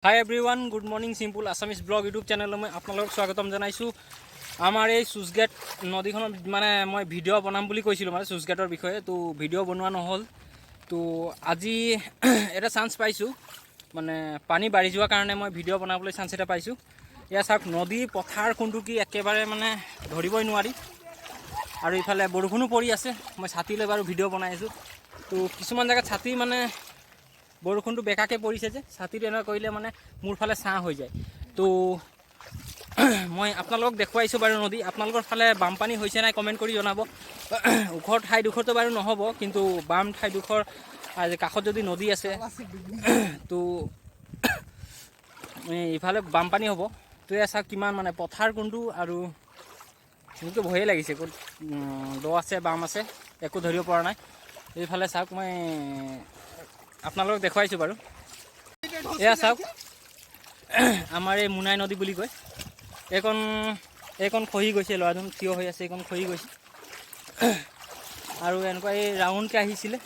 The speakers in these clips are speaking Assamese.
হাই এভৰিৱান, গুড মৰ্নিং চিম্পুল আছামিজ ব্লগ ইউটিউব চেনেললৈ মই আপোনালোকক স্বাগতম জনাইছোঁ। আমাৰ এই চুইচগেট নদীখনত মানে মই ভিডিঅ' বনাম বুলি কৈছিলোঁ, মানে চুইচগেটৰ বিষয়ে। তো ভিডিঅ' বনোৱা নহ'ল। তো আজি এটা চান্স পাইছোঁ, মানে পানী বাঢ়ি যোৱাৰ কাৰণে মই ভিডিঅ' বনাবলৈ চান্স এটা পাইছোঁ। এয়া চাওক, নদী পথাৰ কোনটো কি একেবাৰে মানে ধৰিবই নোৱাৰি। আৰু ইফালে বৰষুণো পৰি আছে। মই ছাতি লৈ বাৰু ভিডিঅ' বনাই আছোঁ। তো কিছুমান জেগাত ছাতি মানে বৰষুণটো বেকাকৈ পৰিছে যে, ছাতিটো এনেকুৱা কৰিলে মানে মোৰ ফালে ছাঁ হৈ যায়। তো মই আপোনালোকক দেখুৱাইছোঁ বাৰু নদী। আপোনালোকৰ ফালে বানপানী হৈছে নাই কমেণ্ট কৰি জনাব। ওখ ঠাইডোখৰতো বাৰু নহ'ব, কিন্তু বাম ঠাইডোখৰ কাষত যদি নদী আছে তো ইফালে বানপানী হ'ব। তো এয়া চাওক কিমান মানে পথাৰ কোনটো, আৰু মোকতো ভয়ে লাগিছে, ক'ত দ আছে বাম আছে একো ধৰিব পৰা নাই। এইফালে চাওক, মই আপোনালোকক দেখুৱাইছোঁ বাৰু। এয়া চাওক, আমাৰ এই মোনাই নদী বুলি কয়। এইকণ খহি গৈছে, ল'ৰাজন থিয় হৈ আছে, এইকণ খহি গৈছে। আৰু এনেকুৱা এই ৰাউণ্ডকৈ আহিছিলে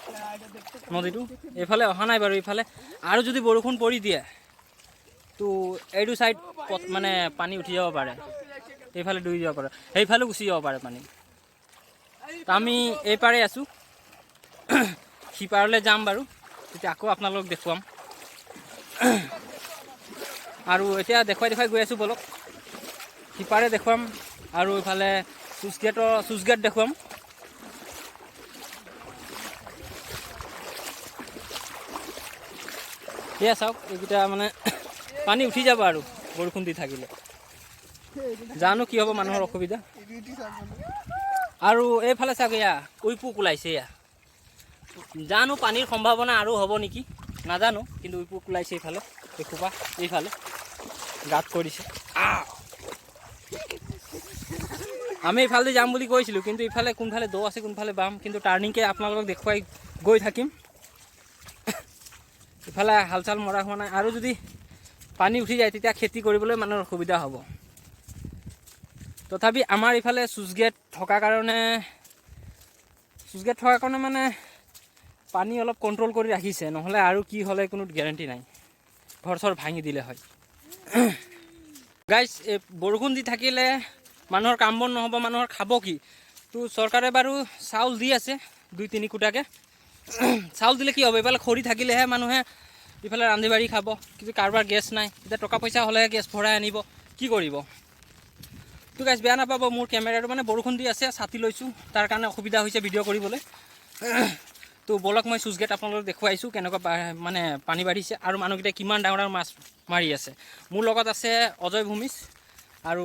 নদীটো, এইফালে অহা নাই বাৰু। এইফালে আৰু যদি বৰষুণ পৰি দিয়ে তো এইটো ছাইড মানে পানী উঠি যাব পাৰে, এইফালে ডুবি যাব পাৰে, সেইফালেও গুচি যাব পাৰে পানী। আমি এইপাৰে আছোঁ, সিপাৰলৈ যাম বাৰু, তেতিয়া আকৌ আপোনালোকক দেখুৱাম। আৰু এতিয়া দেখুৱাই গৈ আছোঁ, বলক সিপাৰে দেখুৱাম। আৰু এইফালে চুইচগেট দেখুৱাম। এয়া চাওক, এইকেইটা মানে পানী উঠি যাব আৰু বৰষুণ দি থাকিলে। জানো কি হ'ব মানুহৰ অসুবিধা। আৰু এইফালে চাওক, এয়া উইপুক ওলাইছে। এয়া জানো পানীৰ সম্ভাৱনা আৰু হ'ব নেকি নাজানো, কিন্তু উইপুক ওলাইছে এইফালে। দেখোপা এইফালে গাঁত কৰিছে। আমি এইফালে যাম বুলি কৈছিলোঁ, কিন্তু ইফালে কোনফালে দ আছে কোনফালে বাম, কিন্তু টাৰ্ণিংকৈ আপোনালোকক দেখুৱাই গৈ থাকিম। ইফালে হাল চাল মৰা হোৱা নাই, আৰু যদি পানী উঠি যায় তেতিয়া খেতি কৰিবলৈ মানুহৰ অসুবিধা হ'ব। তথাপি আমাৰ ইফালে চুইচগেট থকাৰ কাৰণে মানে পানী অলপ কণ্ট্ৰল কৰি ৰাখিছে, নহ'লে আৰু কি হ'লে কোনো গেৰেণ্টি নাই, ঘৰ চৰ ভাঙি দিলে হয়। গাইজ, এই বৰষুণ দি থাকিলে মানুহৰ কাম বন নহ'ব, মানুহৰ খাব কি? তো চৰকাৰে বাৰু চাউল দি আছে 2-3 কুটাকৈ। চাউল দিলে কি হ'ব, এইফালে খৰি থাকিলেহে মানুহে ইফালে ৰান্ধি বাঢ়ি খাব। কিন্তু কাৰোবাৰ গেছ নাই, এতিয়া টকা পইচা হ'লেহে গেছ ভৰাই আনিব, কি কৰিব? তো গাইজ বেয়া নাপাব, মোৰ কেমেৰাটো মানে বৰষুণ দি আছে, ছাতি লৈছোঁ, তাৰ কাৰণে অসুবিধা হৈছে ভিডিঅ' কৰিবলৈ। তো বলক মই চুইচগেট আপোনালোকক দেখুৱাইছোঁ কেনেকুৱা মানে পানী বাঢ়িছে, আৰু মানুহকেইটাই কিমান ডাঙৰ ডাঙৰ মাছ মাৰি আছে। মোৰ লগত আছে অজয় ভূমিজ, আৰু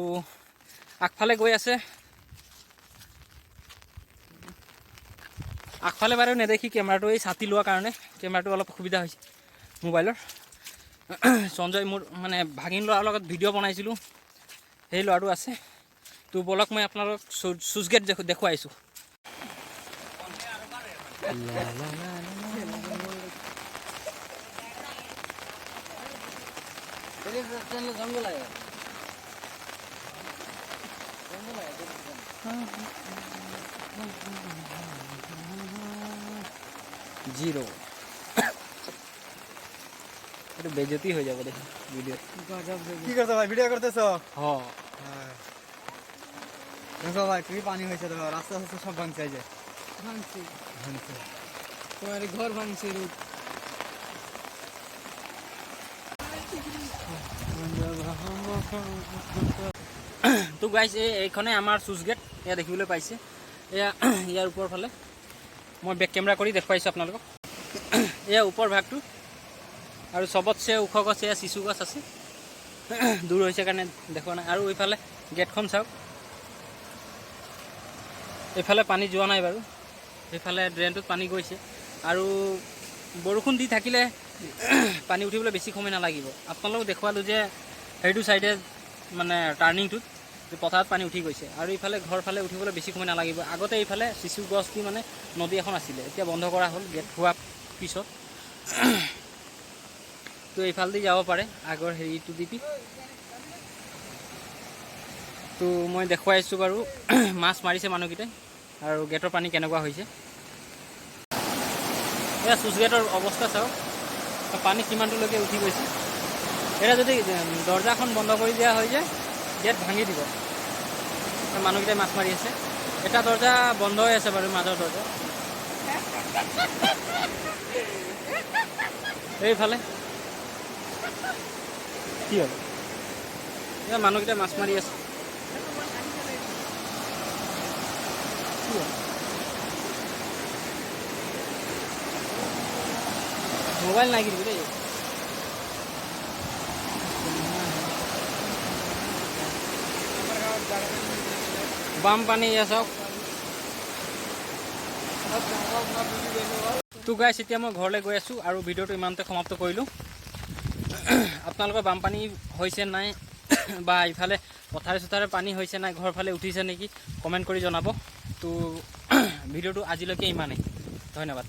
আগফালে গৈ আছে, আগফালে বাৰু নেদেখি কেমেৰাটো এই ছাতি লোৱাৰ কাৰণে কেমেৰাটো অলপ অসুবিধা হৈছে মোবাইলৰ। সঞ্জয়, মোৰ মানে ভাগিন ল'ৰাৰ লগত ভিডিঅ' বনাইছিলোঁ, সেই ল'ৰাটো আছে। তো বলক মই আপোনালোকক চুইচগেট দেখুৱাইছোঁ। জিৰো এইটো বেজতি হৈ যাব দেখোন ভিডিঅ'। কি করছো ভাই, ভিডিও করতেছো? হ্যাঁ, দেখো ভাই, তুমি পানি হয়েছে, দেখো রাস্তা রাস্তা সব ভাঙছে, এই যে ভাঙছে, ভাঙছে। তোমার ঘর ভাঙছে। তো গাইজ, এইখনে আমাৰ চুইচগেট, এয়া দেখিবলৈ পাইছে। এয়া ইয়াৰ ওপৰ ফালে মই বেক কেমেৰা কৰি দেখুৱাইছোঁ আপোনালোকক। এয়া ওপৰ ভাগটো, আৰু চবতছে ওখ গছ এয়া চিচু গছ আছে, দূৰ হৈছে কাৰণে দেখুওৱা নাই। আৰু এইফালে গেটখন চাওক, এইফালে পানী যোৱা নাই বাৰু, সেইফালে ড্ৰেইনটোত পানী গৈছে। আৰু বৰষুণ দি থাকিলে পানী উঠিবলৈ বেছি সময় নালাগিব। আপোনালোকক দেখুৱালোঁ যে সেইটো ছাইডে মানে টাৰ্ণিংটোত পথাৰত পানী উঠি গৈছে, আৰু ইফালে ঘৰ ফালে উঠিবলৈ বেছি সময় নালাগিব। আগতে এইফালে চিচু গছ দি মানে নদী এখন আছিলে, এতিয়া বন্ধ কৰা হ'ল গেট হোৱাৰ পিছত। তো এইফালেদি যাব পাৰে আগৰ হেৰিটো দি। তো মই দেখুৱাইছোঁ বাৰু, মাছ মাৰিছে মানুহকেইটাই, আৰু গেটৰ পানী কেনেকুৱা হৈছে। এয়া চুইচগেটৰ অৱস্থা চাওক, পানী কিমানটোলৈকে উঠি গৈছে। এটা যদি দৰ্জাখন বন্ধ কৰি দিয়া হয় যে গেট ভাঙি দিব। মানুহকেইটাই মাছ মাৰি আছে। এটা দৰ্জা বন্ধ হৈ আছে বাৰু, মাজৰ দৰ্জা এইফালে কি হ'ল? এতিয়া মানুহকেইটাই মাছ মাৰি আছে। মোবাইল নাই কিন্তু দেই। বানপানী চাওক। তো গাইছ, এতিয়া মই ঘৰলৈ গৈ আছোঁ আৰু ভিডিঅ'টো ইমানতে সমাপ্ত কৰিলোঁ। আপোনালোকৰ বানপানী হৈছে নাই বা ইফালে পথাৰে চথাৰে পানী হৈছে নাই, ঘৰ ফালে উঠিছে নেকি, কমেণ্ট কৰি জনাব। তো ভিডিঅ'টো আজিলৈকে ইমানেই। ধন্যবাদ।